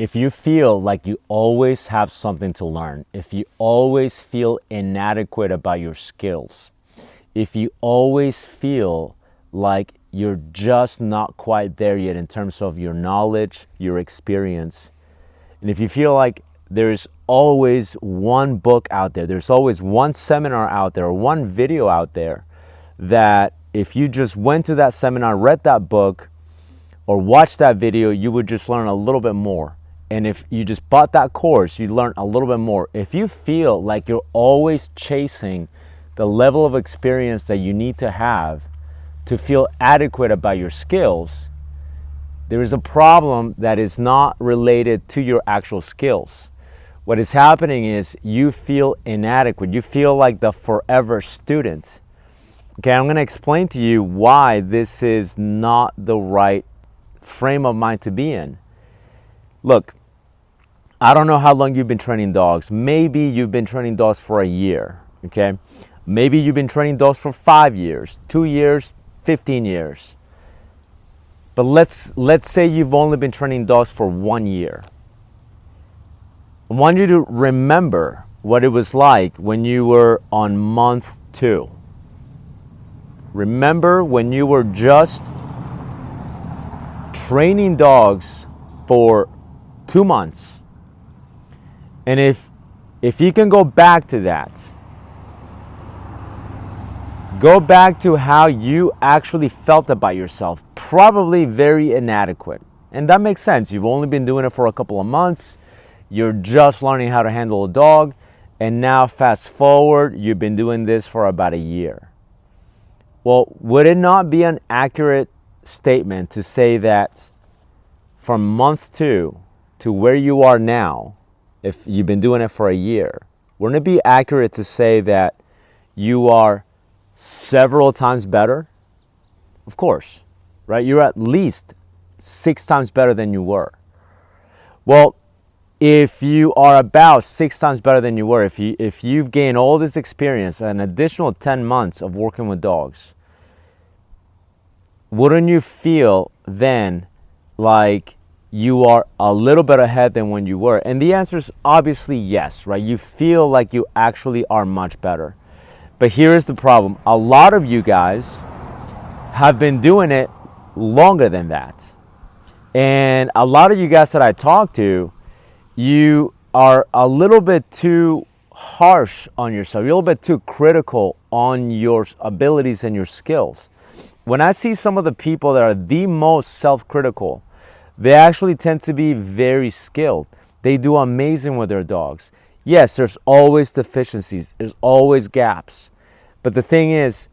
if you feel like you always have something to learn, if you always feel inadequate about your skills, if you always feel like you're just not quite there yet in terms of your knowledge, your experience, and if you feel like there's always one book out there, there's always one seminar out there, or one video out there, that if you just went to that seminar, read that book, or watched that video, you would just learn a little bit more. And if you just bought that course, you'd learn a little bit more. If you feel like you're always chasing the level of experience that you need to have to feel adequate about your skills, there is a problem that is not related to your actual skills. What is happening is you feel inadequate. You feel like the forever student. Okay, I'm going to explain to you why this is not the right frame of mind to be in. Look, I don't know how long you've been training dogs. Maybe you've been training dogs for a year, okay? Maybe you've been training dogs for 5 years, 2 years, 15 years. But let's say you've only been training dogs for 1 year. I want you to remember what it was like when you were on month 2. Remember when you were just training dogs for 2 months. And if you can go back to that, go back to how you actually felt about yourself, probably very inadequate. And that makes sense. You've only been doing it for a couple of months. You're just learning how to handle a dog. And now fast forward, you've been doing this for about a year. Well, would it not be an accurate statement to say that from month 2 to where you are now, if you've been doing it for a year, wouldn't it be accurate to say that you are several times better? Of course, right? You're at least 6 times better than you were. Well, if you are about 6 times better than you were, if you've gained all this experience, an additional 10 months of working with dogs, wouldn't you feel then like you are a little bit ahead than when you were? And the answer is obviously yes, right? You feel like you actually are much better. But here is the problem. A lot of you guys have been doing it longer than that. And a lot of you guys that I talk to, you are a little bit too harsh on yourself. You're a little bit too critical on your abilities and your skills. When I see some of the people that are the most self-critical, they actually tend to be very skilled. They do amazing with their dogs. Yes, there's always deficiencies. There's always gaps. But the thing is,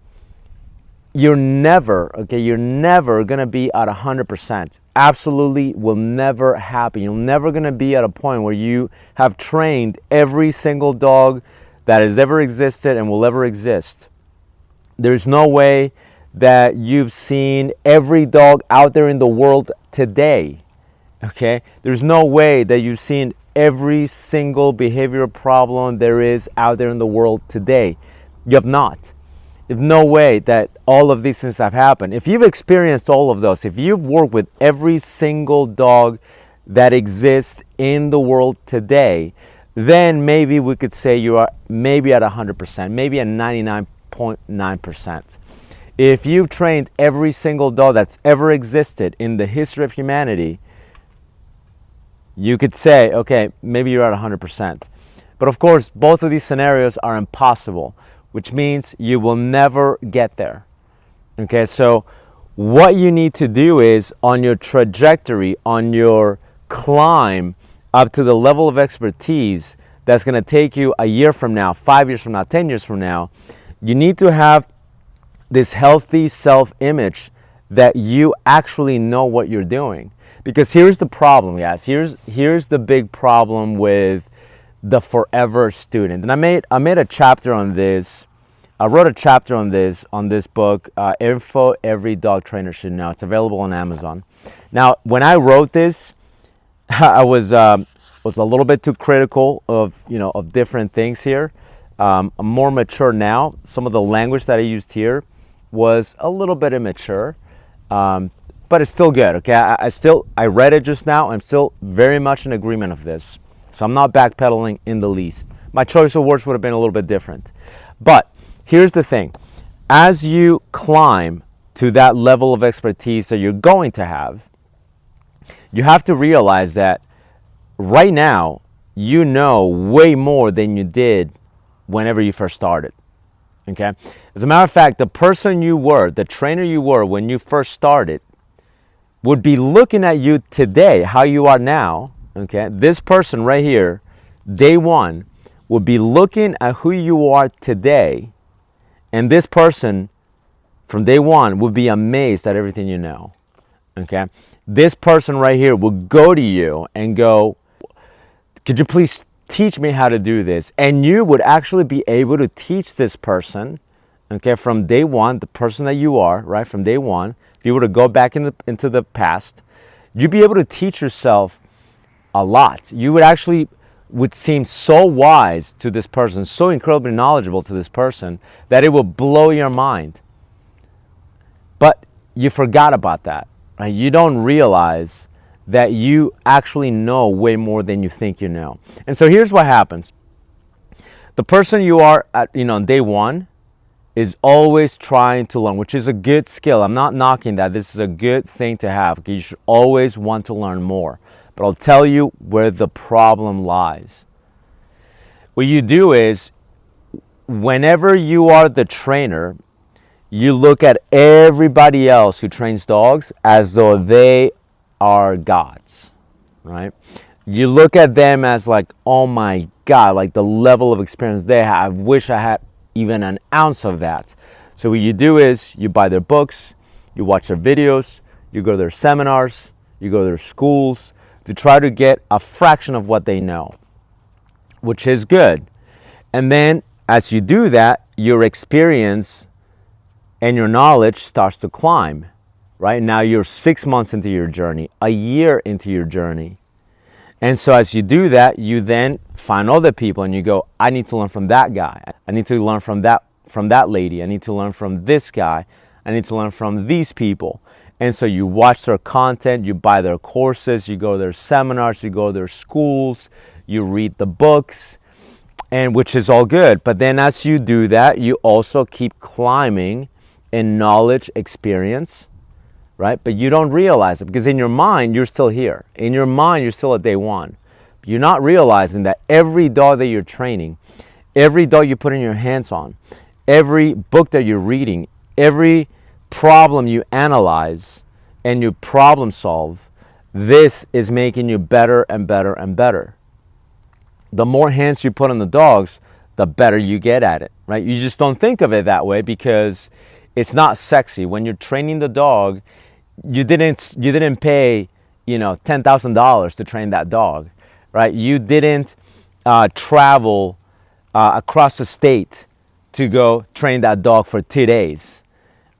you're never going to be at 100%. Absolutely will never happen. You're never going to be at a point where you have trained every single dog that has ever existed and will ever exist. There's no way that you've seen every dog out there in the world today, okay? There's no way that you've seen every single behavioral problem there is out there in the world today. You have not. There's no way that all of these things have happened. If you've experienced all of those, if you've worked with every single dog that exists in the world today, then maybe we could say you are maybe at 100%, maybe at 99.9%. If you've trained every single dog that's ever existed in the history of humanity, you could say, okay, maybe you're at 100%. But of course, both of these scenarios are impossible, which means you will never get there. Okay, so what you need to do is on your trajectory, on your climb up to the level of expertise that's going to take you a year from now, 5 years from now, 10 years from now, you need to have this healthy self-image that you actually know what you're doing. Because here's the problem, guys. Here's the big problem with the forever student. And I made a chapter on this. I wrote a chapter on this book, Info Every Dog Trainer Should Know. It's available on Amazon. Now, when I wrote this, I was a little bit too critical of different things here. I'm more mature now. Some of the language that I used here was a little bit immature. but it's still good. Okay, I read it just now. I'm still very much in agreement of this, so I'm not backpedaling in the least. My choice of words would have been a little bit different, but here's the thing: as you climb to that level of expertise that you're going to have, you have to realize that right now you know way more than you did whenever you first started. Okay, as a matter of fact, the person you were, the trainer you were when you first started, would be looking at you today, how you are now. Okay, this person right here, day one, would be looking at who you are today, and this person from day one would be amazed at everything you know. Okay, this person right here would go to you and go, could you please teach me how to do this? And you would actually be able to teach this person, okay, from day one, the person that you are, right, from day one. If you were to go back into the past, you'd be able to teach yourself a lot. You would seem so wise to this person, so incredibly knowledgeable to this person, that it will blow your mind. But you forgot about that, right? You don't realize that you actually know way more than you think you know. And so here's what happens. The person you are at, on day one is always trying to learn, which is a good skill. I'm not knocking that. This is a good thing to have. You should always want to learn more. But I'll tell you where the problem lies. What you do is, whenever you are the trainer, you look at everybody else who trains dogs as though they are gods, right? You look at them as like, oh my God, like the level of experience they have. I wish I had even an ounce of that. So what you do is you buy their books, you watch their videos, you go to their seminars, you go to their schools to try to get a fraction of what they know, which is good. And then as you do that, your experience and your knowledge starts to climb. Right now you're 6 months into your journey, a year into your journey. And so as you do that, you then find other people and you go, I need to learn from that guy. I need to learn from that lady. I need to learn from this guy. I need to learn from these people. And so you watch their content, you buy their courses, you go to their seminars, you go to their schools, you read the books, and which is all good. But then as you do that, you also keep climbing in knowledge, experience, right? But you don't realize it because in your mind, you're still here. In your mind, you're still at day one. You're not realizing that every dog that you're training, every dog you put in your hands on, every book that you're reading, every problem you analyze and you problem solve, this is making you better and better and better. The more hands you put on the dogs, the better you get at it, right? You just don't think of it that way because it's not sexy. When you're training the dog, you didn't pay, $10,000 to train that dog, right? You didn't travel across the state to go train that dog for 2 days,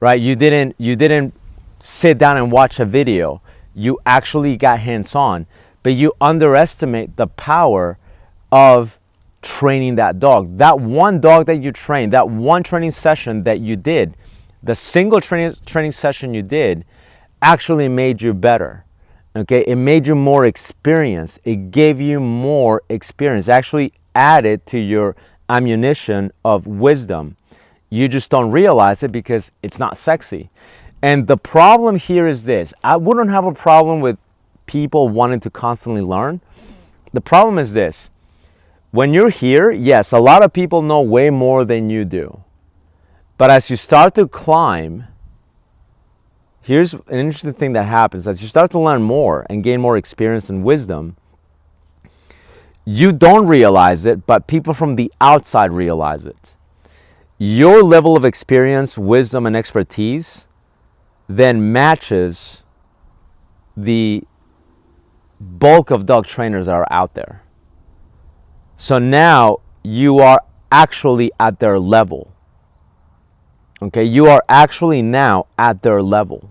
right? You didn't sit down and watch a video. You actually got hands-on, but you underestimate the power of training that dog. That one dog that you trained, that one training session that you did, the single training session you did actually made you better. Okay, it made you more experienced. It gave you more experience. Actually added to your ammunition of wisdom. You just don't realize it because it's not sexy. And the problem here is this. I wouldn't have a problem with people wanting to constantly learn. The problem is this. When you're here, yes, a lot of people know way more than you do. But as you start to climb, here's an interesting thing that happens. As you start to learn more and gain more experience and wisdom, you don't realize it, but people from the outside realize it. Your level of experience, wisdom, and expertise then matches the bulk of dog trainers that are out there. So now you are actually at their level. Okay, you are actually now at their level.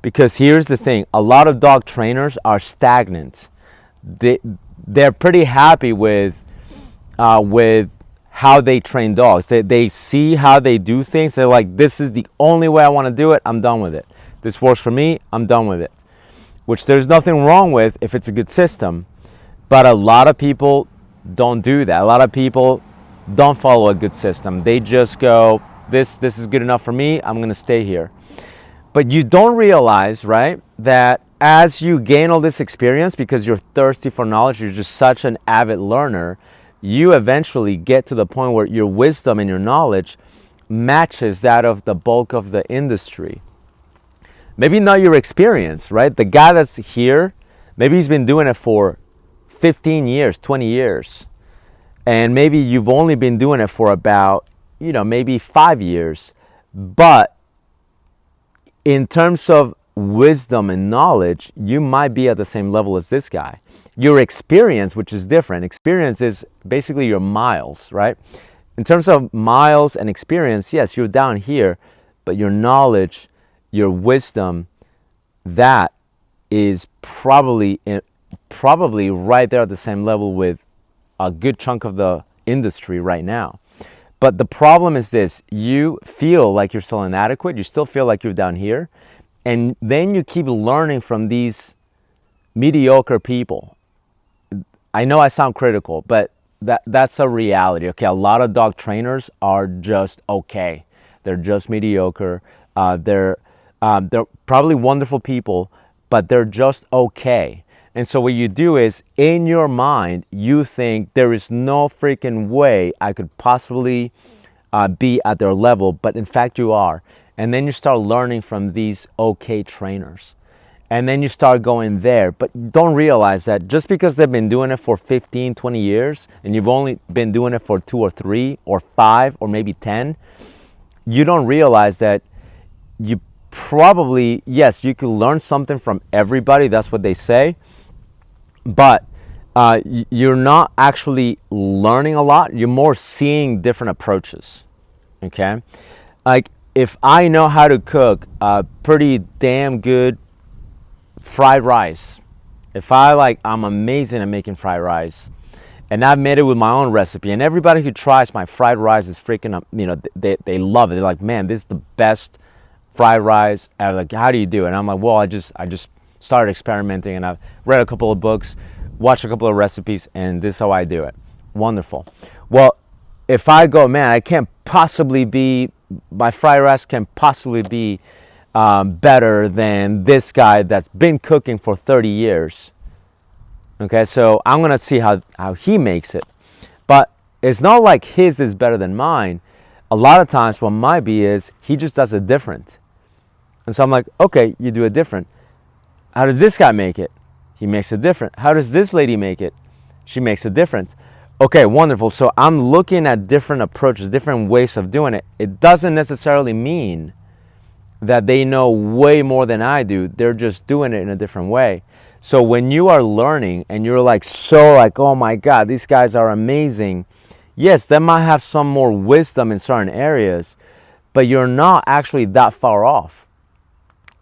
Because here's the thing, a lot of dog trainers are stagnant. They're pretty happy with how they train dogs. They see how they do things. They're like, this is the only way I want to do it. I'm done with it. This works for me. I'm done with it. Which there's nothing wrong with if it's a good system. But a lot of people don't do that. A lot of people don't follow a good system. They just go, this is good enough for me. I'm going to stay here. But you don't realize, right, that as you gain all this experience, because you're thirsty for knowledge, you're just such an avid learner, you eventually get to the point where your wisdom and your knowledge matches that of the bulk of the industry. Maybe not your experience, right? The guy that's here, maybe he's been doing it for 15 years, 20 years. And maybe you've only been doing it for about, maybe 5 years. But in terms of wisdom and knowledge, you might be at the same level as this guy. Your experience, which is different, experience is basically your miles, right? In terms of miles and experience, yes, you're down here, but your knowledge, your wisdom, that is probably right there at the same level with a good chunk of the industry right now. But the problem is this: you feel like you're still inadequate, you still feel like you're down here, and then you keep learning from these mediocre people. I know I sound critical, but that's a reality. Okay, a lot of dog trainers are just okay. They're just mediocre. They're probably wonderful people, but they're just okay. And so what you do is, in your mind, you think there is no freaking way I could possibly be at their level, but in fact you are. And then you start learning from these okay trainers. And then you start going there. But don't realize that just because they've been doing it for 15, 20 years, and you've only been doing it for 2 or 3 or 5 or maybe 10, you don't realize that you probably, yes, you could learn something from everybody. That's what they say. But you're not actually learning a lot. You're more seeing different approaches, okay? Like, if I know how to cook a pretty damn good fried rice, I'm amazing at making fried rice, and I've made it with my own recipe, and everybody who tries my fried rice is freaking, they love it. They're like, man, this is the best fried rice ever. Like, how do you do it? And I'm like, well, I just started experimenting, and I've read a couple of books, watched a couple of recipes, and this is how I do it. Wonderful. Well, if I go, man, my fried rice can't possibly be better than this guy that's been cooking for 30 years. Okay, so I'm going to see how he makes it. But it's not like his is better than mine. A lot of times what might be is he just does it different. And so I'm like, okay, you do it different. How does this guy make it? He makes it different. How does this lady make it? She makes it different. Okay, wonderful. So I'm looking at different approaches, different ways of doing it. It doesn't necessarily mean that they know way more than I do. They're just doing it in a different way. So when you are learning and you're like, oh my God, these guys are amazing. Yes, they might have some more wisdom in certain areas, but you're not actually that far off.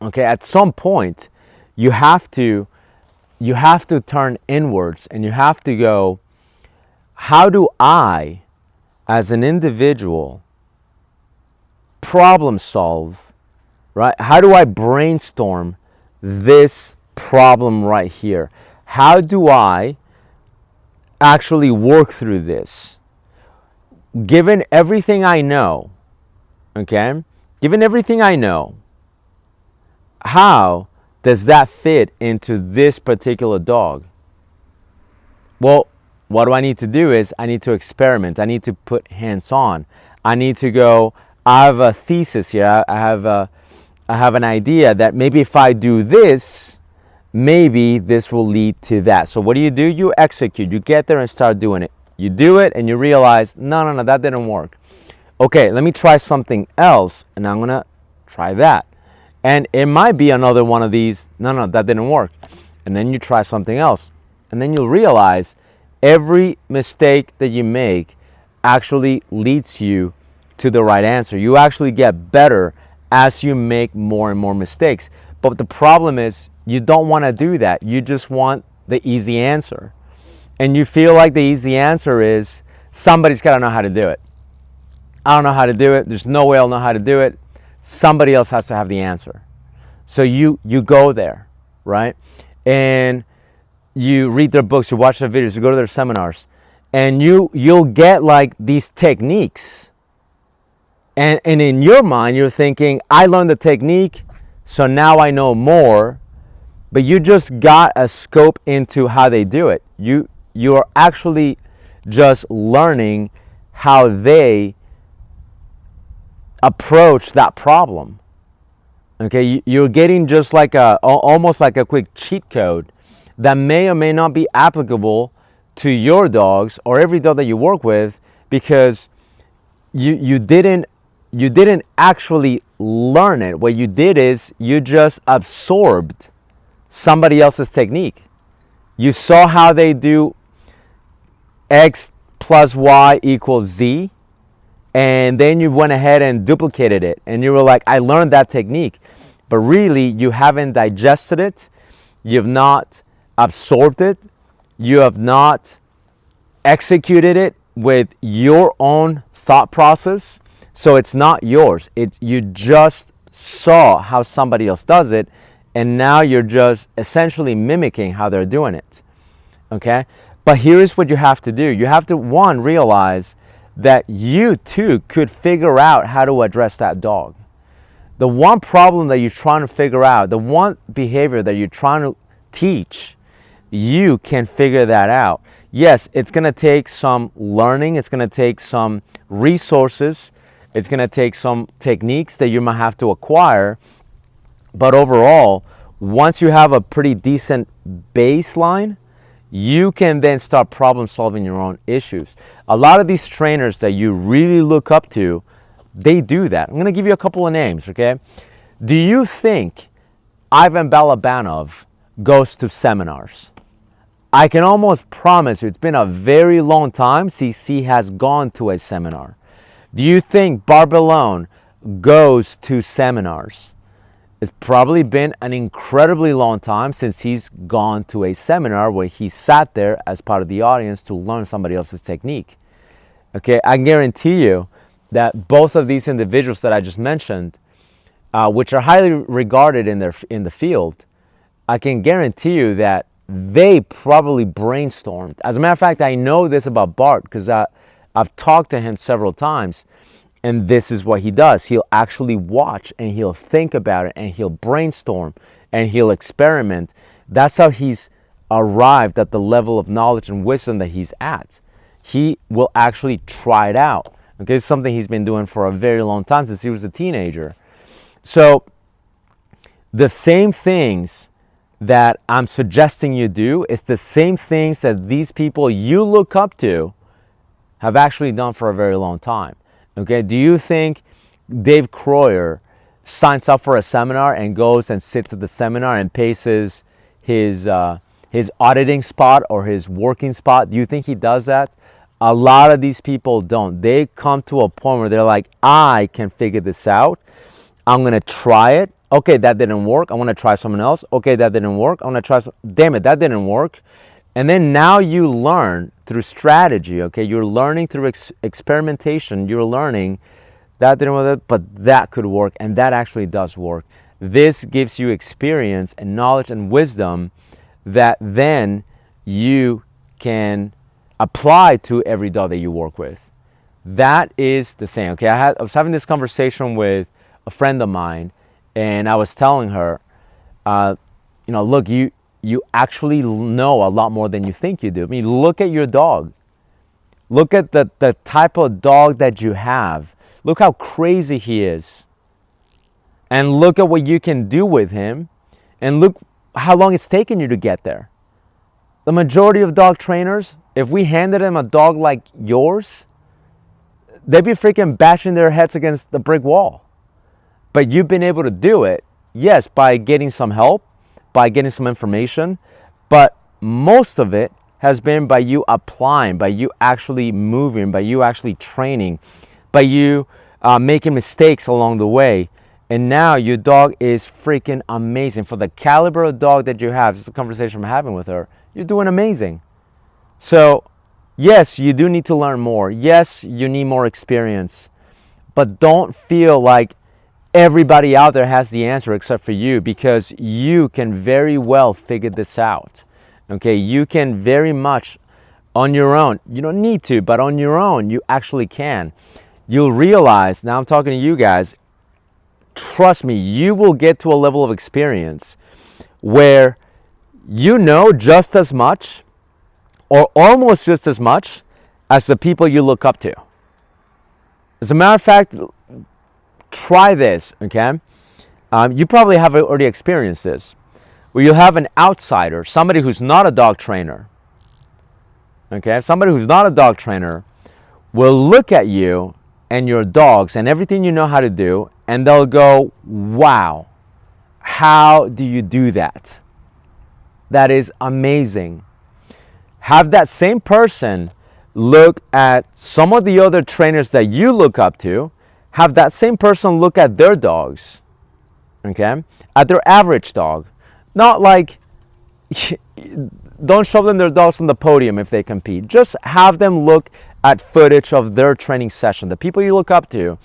Okay, at some point, you have to turn inwards, and you have to go, how do I, as an individual, problem solve, right? How do I brainstorm this problem right here? How do I actually work through this? Given everything I know, okay? Given everything I know, how does that fit into this particular dog? Well, what do I need to do is I need to experiment. I need to put hands on. I need to go, I have a thesis here. I have an idea that maybe if I do this, maybe this will lead to that. So what do? You execute. You get there and start doing it. You do it and you realize, no, that didn't work. Okay, let me try something else, and I'm going to try that. And it might be another one of these, no, that didn't work. And then you try something else. And then you'll realize every mistake that you make actually leads you to the right answer. You actually get better as you make more and more mistakes. But the problem is you don't want to do that. You just want the easy answer. And you feel like the easy answer is somebody's got to know how to do it. I don't know how to do it. There's no way I'll know how to do it. Somebody else has to have the answer. So you go there, right? And you read their books, you watch their videos, you go to their seminars, and you'll get like these techniques. And in your mind, you're thinking, I learned the technique, so now I know more. But you just got a scope into how they do it. You're actually just learning how they approach that problem. Okay, you're getting just like almost like a quick cheat code that may or may not be applicable to your dogs or every dog that you work with, because you didn't actually learn it. What you did is you just absorbed somebody else's technique. You saw how they do X plus Y equals Z, and then you went ahead and duplicated it, and you were like, I learned that technique. But really, you haven't digested it, you have not absorbed it, you have not executed it with your own thought process. So it's not yours. You just saw how somebody else does it, and now you're just essentially mimicking how they're doing it. Okay? But here's what you have to do. You have to, one, realize that you too could figure out how to address that dog. The one problem that you're trying to figure out, the one behavior that you're trying to teach, you can figure that out. Yes, it's going to take some learning. It's going to take some resources. It's going to take some techniques that you might have to acquire. But overall, once you have a pretty decent baseline, you can then start problem solving your own issues. A lot of these trainers that you really look up to, they do that. I'm going to give you a couple of names, okay? Do you think Ivan Balabanov goes to seminars? I can almost promise you it's been a very long time since he has gone to a seminar. Do you think Barbellone goes to seminars? It's probably been an incredibly long time since he's gone to a seminar where he sat there as part of the audience to learn somebody else's technique. Okay, I guarantee you that both of these individuals that I just mentioned, which are highly regarded in the field, I can guarantee you that they probably brainstormed. As a matter of fact, I know this about Bart because I've talked to him several times. And this is what he does. He'll actually watch and he'll think about it and he'll brainstorm and he'll experiment. That's how he's arrived at the level of knowledge and wisdom that he's at. He will actually try it out. Okay, it's something he's been doing for a very long time, since he was a teenager. So the same things that I'm suggesting you do is the same things that these people you look up to have actually done for a very long time. Okay, do you think Dave Croyer signs up for a seminar and goes and sits at the seminar and pays his auditing spot or his working spot? Do you think he does that? A lot of these people don't. They come to a point where they're like, I can figure this out. I'm going to try it. Okay, that didn't work. I want to try someone else. Okay, that didn't work. I want to try damn it, that didn't work. And then now you learn through strategy, okay? You're learning through experimentation. You're learning that didn't work, but that could work, and that actually does work. This gives you experience and knowledge and wisdom that then you can apply to every dog that you work with. That is the thing, okay? I was having this conversation with a friend of mine, and I was telling her, look, you actually know a lot more than you think you do. I mean, look at your dog. Look at the type of dog that you have. Look how crazy he is. And look at what you can do with him. And look how long it's taken you to get there. The majority of dog trainers, if we handed them a dog like yours, they'd be freaking bashing their heads against the brick wall. But you've been able to do it, yes, by getting some help, by getting some information, but most of it has been by you applying, by you actually moving, by you actually training, by you making mistakes along the way. And now your dog is freaking amazing. For the caliber of dog that you have, this is a conversation I'm having with her, you're doing amazing. So yes, you do need to learn more. Yes, you need more experience, but don't feel like everybody out there has the answer except for you, because you can very well figure this out. Okay, you can very much on your own. You don't need to, but on your own, you actually can. You'll realize, now I'm talking to you guys, trust me, you will get to a level of experience where you know just as much or almost just as much as the people you look up to. As a matter of fact, try this, okay? You probably have already experienced this, where you have an outsider, somebody who's not a dog trainer, okay? Somebody who's not a dog trainer will look at you and your dogs and everything you know how to do, and they'll go, wow, how do you do that? That is amazing. Have that same person look at some of the other trainers that you look up to. Have that same person look at their dogs, okay? At their average dog. Not like, don't show them their dogs on the podium if they compete. Just have them look at footage of their training session. The people you look up to,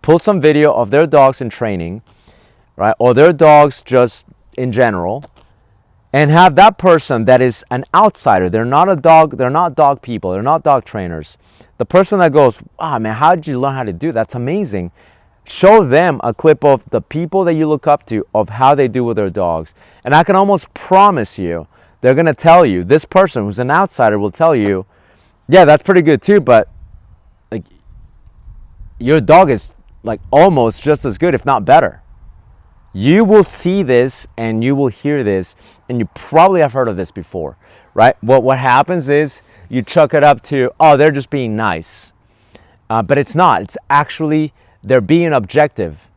pull some video of their dogs in training, right? Or their dogs just in general. And have that person that is an outsider, they're not dog people, they're not dog trainers. The person that goes, wow, man, how did you learn how to do that? That's amazing. Show them a clip of the people that you look up to, of how they do with their dogs. And I can almost promise you, they're going to tell you, this person who's an outsider will tell you, yeah, that's pretty good too, but like your dog is like almost just as good, if not better. You will see this and you will hear this, and you probably have heard of this before, right? What happens is you chuck it up to, oh, they're just being nice. But it's not. It's actually, they're being objective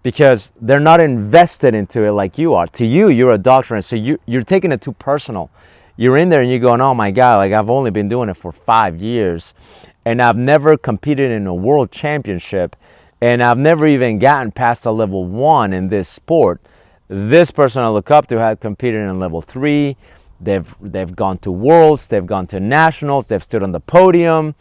because they're not invested into it like you are. To you, you're a dog trainer, so you're taking it too personal. You're in there and you're going, oh my God, like I've only been doing it for 5 years and I've never competed in a world championship. And I've never even gotten past a level 1 in this sport. This person I look up to had competed in level 3. They've gone to worlds, they've gone to nationals, they've stood on the podium.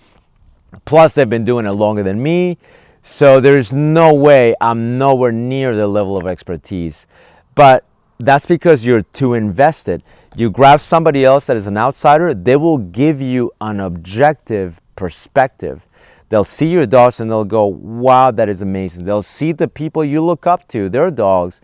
Plus they've been doing it longer than me. So there's no way I'm nowhere near the level of expertise. But that's because you're too invested. You grab somebody else that is an outsider, they will give you an objective perspective. They'll see your dogs and they'll go, wow, that is amazing. They'll see the people you look up to, their dogs,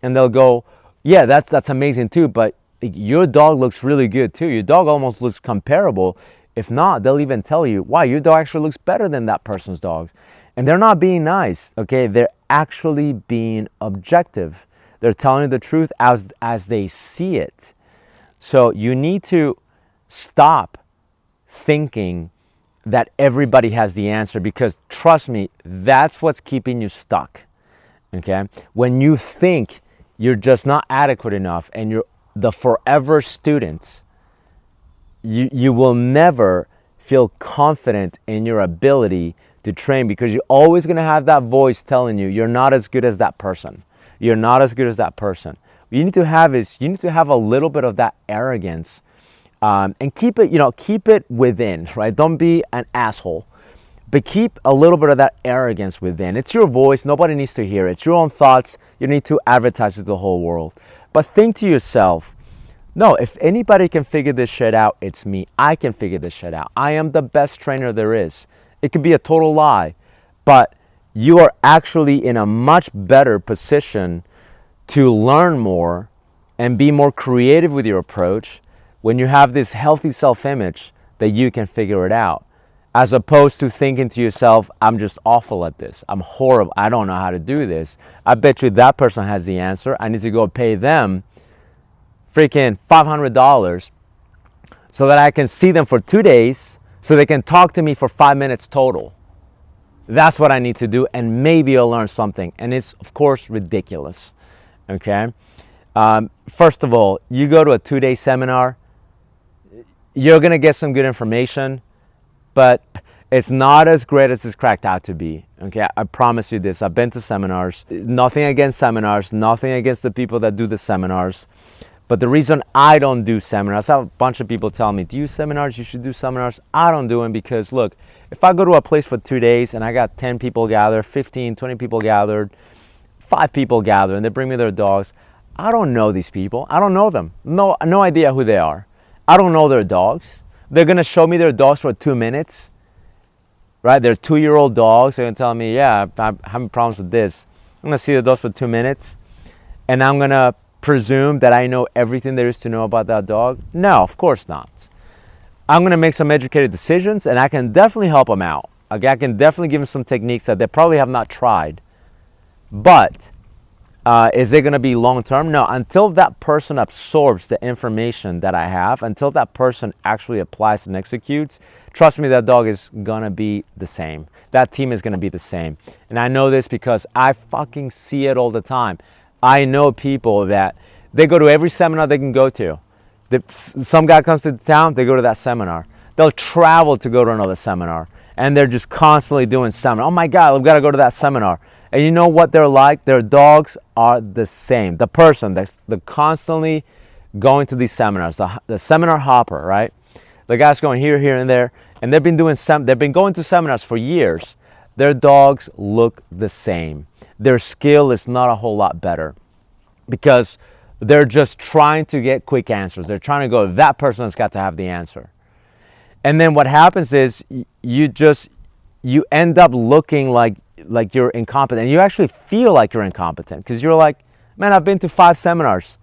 and they'll go, yeah, that's amazing too, but your dog looks really good too. Your dog almost looks comparable. If not, they'll even tell you, wow, your dog actually looks better than that person's dog. And they're not being nice, okay? They're actually being objective. They're telling you the truth as they see it. So you need to stop thinking that everybody has the answer, because trust me, that's what's keeping you stuck, okay? When you think you're just not adequate enough and you're the forever student, you will never feel confident in your ability to train, because you're always going to have that voice telling you you're not as good as that person. You're not as good as that person. What you need to have is, you need to have a little bit of that arrogance. And keep it within, right? Don't be an asshole, but keep a little bit of that arrogance within. It's your voice. Nobody needs to hear it. It's your own thoughts. You need to advertise it to the whole world. But think to yourself, no, if anybody can figure this shit out, it's me. I can figure this shit out. I am the best trainer there is. It could be a total lie, but you are actually in a much better position to learn more and be more creative with your approach when you have this healthy self-image that you can figure it out, as opposed to thinking to yourself, I'm just awful at this. I'm horrible. I don't know how to do this. I bet you that person has the answer. I need to go pay them freaking $500 so that I can see them for 2 days so they can talk to me for 5 minutes total. That's what I need to do, and maybe I'll learn something. And it's, of course, ridiculous, okay? First of all, you go to a 2-day seminar, you're going to get some good information, but it's not as great as it's cracked out to be. Okay, I promise you this. I've been to seminars. Nothing against seminars, nothing against the people that do the seminars. But the reason I don't do seminars, I have a bunch of people tell me, do you seminars? You should do seminars. I don't do them because, look, if I go to a place for 2 days and I got 10 people gathered, 15, 20 people gathered, 5 people gather and they bring me their dogs. I don't know these people. I don't know them. No idea who they are. I don't know their dogs. They're gonna show me their dogs for 2 minutes, right? They're 2-year-old dogs. They're gonna tell me, yeah, I'm having problems with this. I'm gonna see the dogs for 2 minutes, and I'm gonna presume that I know everything there is to know about that dog. No, of course not. I'm gonna make some educated decisions, and I can definitely help them out. Okay, I can definitely give them some techniques that they probably have not tried. But is it going to be long term? No, until that person absorbs the information that I have, until that person actually applies and executes, trust me, that dog is going to be the same. That team is going to be the same. And I know this because I fucking see it all the time. I know people that they go to every seminar they can go to. Some guy comes to town, they go to that seminar. They'll travel to go to another seminar. And they're just constantly doing seminar. Oh my God, I've got to go to that seminar. And you know what they're like? Their dogs are the same. The person that's constantly going to these seminars, the seminar hopper, right? The guy's going here, here, and there, and they've been going to seminars for years. Their dogs look the same. Their skill is not a whole lot better because they're just trying to get quick answers. They're trying to go, that person has got to have the answer. And then what happens is you end up looking like you're incompetent. You actually feel like you're incompetent because you're like, man, I've been to 5 seminars.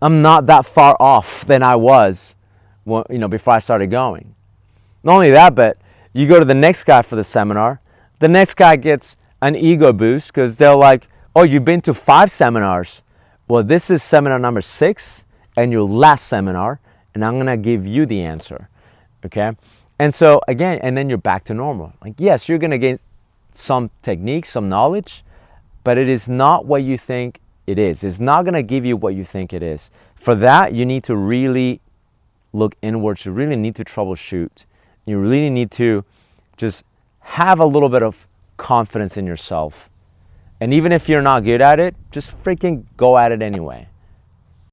I'm not that far off than I was, before I started going. Not only that, but you go to the next guy for the seminar. The next guy gets an ego boost because they're like, oh, you've been to 5 seminars. Well, this is seminar number 6 and your last seminar, and I'm going to give you the answer. Okay? And so again, and then you're back to normal. Like, yes, you're going to gain some techniques, some knowledge, but it is not what you think it is. It's not going to give you what you think it is. For that, you need to really look inwards. You really need to troubleshoot. You really need to just have a little bit of confidence in yourself. And even if you're not good at it, just freaking go at it anyway.